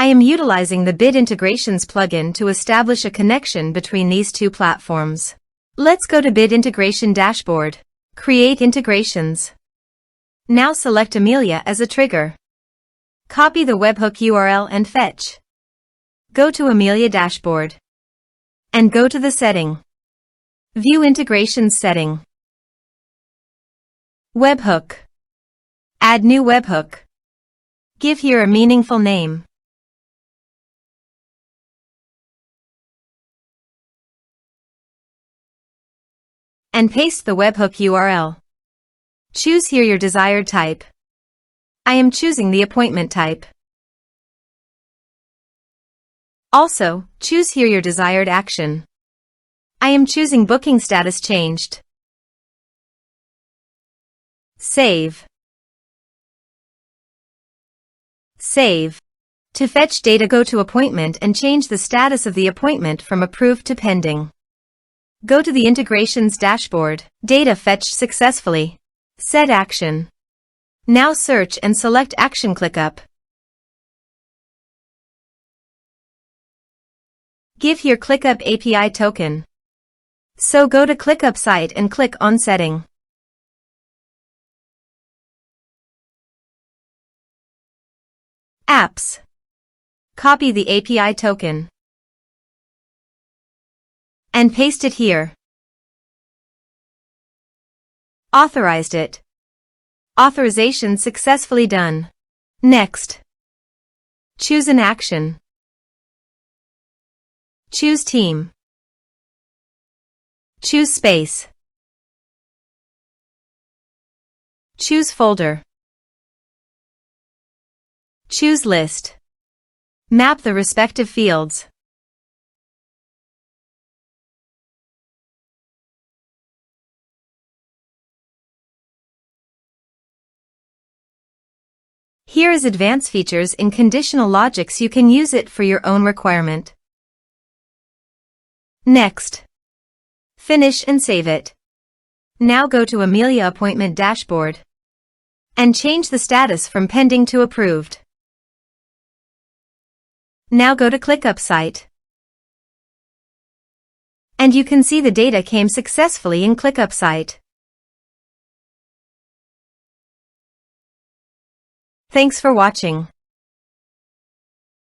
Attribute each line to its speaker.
Speaker 1: I am utilizing the Bit Integrations plugin to establish a connection between these two platforms. Let's go to Bit Integration Dashboard. Create integrations. Now select Amelia as a trigger. Copy the webhook URL and fetch. Go to Amelia Dashboard. And go to the setting. View Integrations setting. Webhook. Add new webhook. Give here a meaningful name. And paste the webhook URL. Choose here your desired type. I am choosing the appointment type. Also, choose here your desired action. I am choosing booking status changed. Save. Save. To fetch data, go to Appointment and change the status of the appointment from approved to pending. Go to the Integrations Dashboard. Data fetched successfully. Set action. Now search and select Action ClickUp. Give here ClickUp API token. So go to ClickUp site and click on Setting. Apps. Copy the API token. And paste it here. Authorized it. Authorization successfully done. Next. Choose an action. Choose team. Choose space. Choose folder. Choose list. Map the respective fields. Here is advanced features in conditional logics. You can use it for your own requirement. Next. Finish and save it. Now go to Amelia Appointment Dashboard and change the status from pending to approved. Now go to ClickUp site. And you can see the data came successfully in ClickUp site. Thanks for watching.